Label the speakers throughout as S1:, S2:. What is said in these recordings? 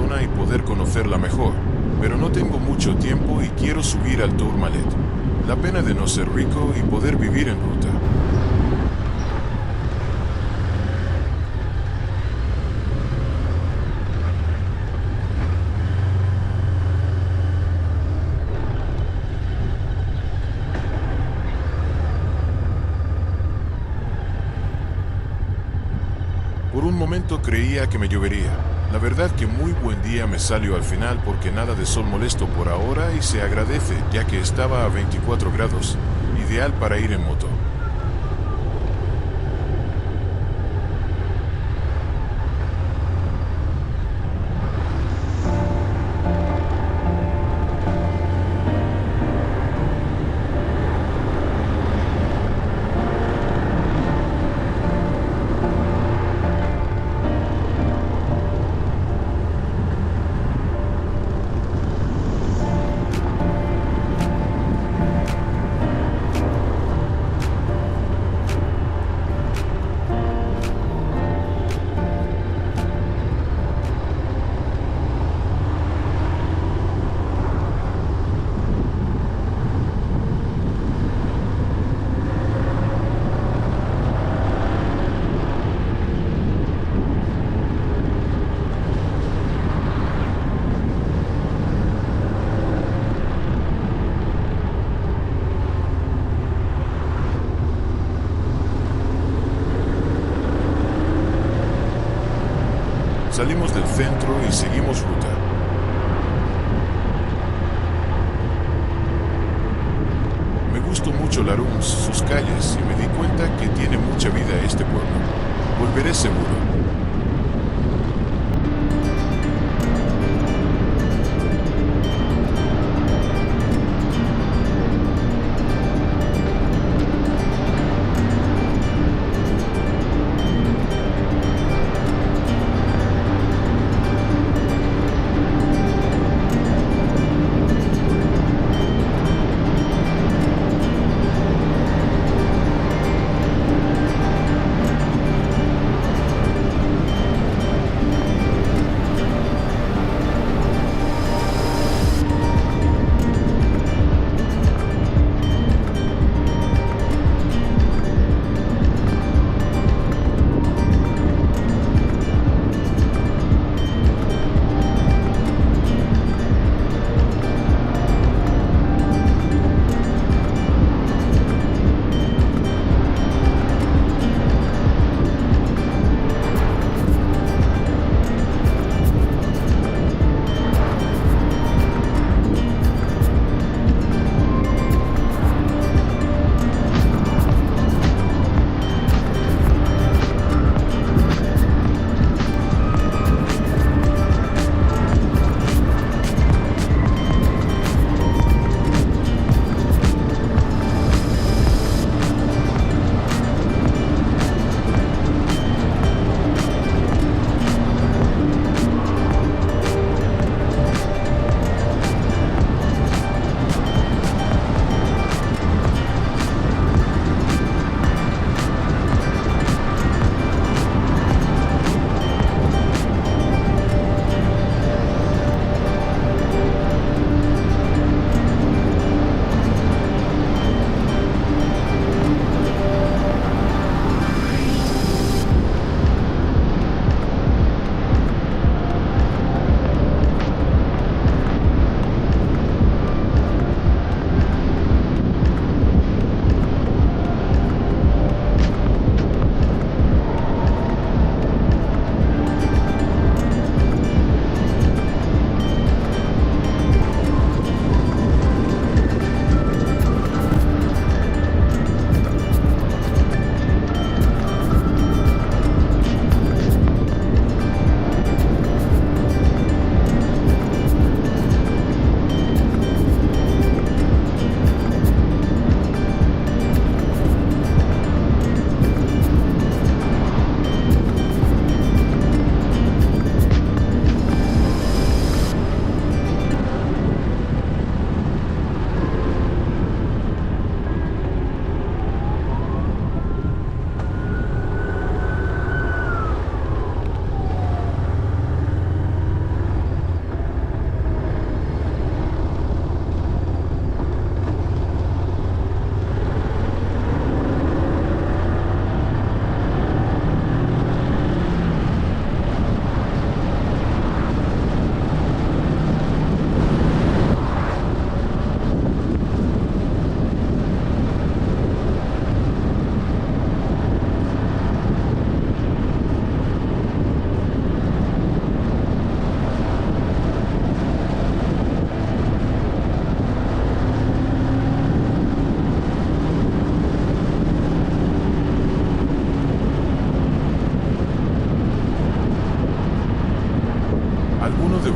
S1: zona y poder conocerla mejor, pero no tengo mucho tiempo y quiero subir al Tourmalet. La pena de no ser rico y poder vivir en ruta. Por un momento creía que me llovería. La verdad que muy buen día me salió al final porque nada de sol molesto por ahora y se agradece ya que estaba a 24 grados, ideal para ir en moto. Salimos del centro y seguimos ruta. Me gustó mucho Larums, sus calles, y me di cuenta que tiene mucha vida este pueblo. Volveré seguro.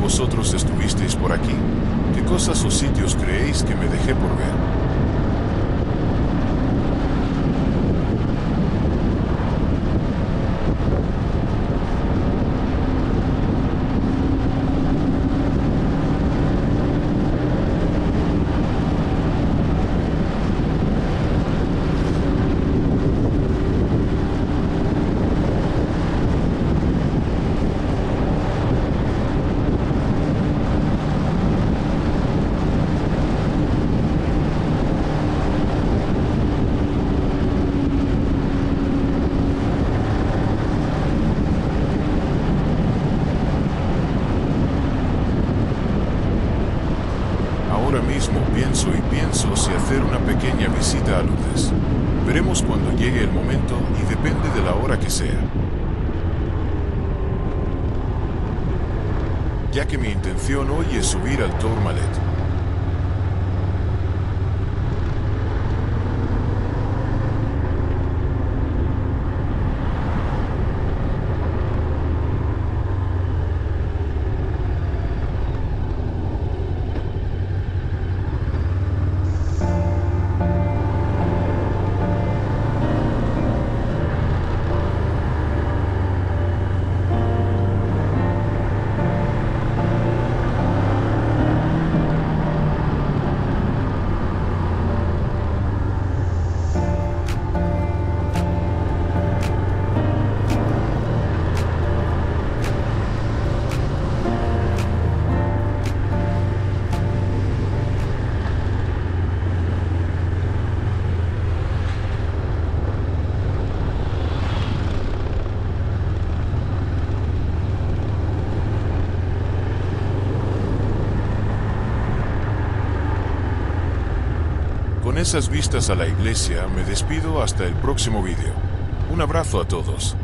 S1: vosotros estuvisteis por aquí? ¿Qué cosas o sitios creéis que me dejé por ver? Ahora mismo pienso si hacer una pequeña visita a Lourdes. Veremos cuando llegue el momento y depende de la hora que sea. Ya que mi intención hoy es subir al Tourmalet. Con esas vistas a la iglesia me despido hasta el próximo vídeo. Un abrazo a todos.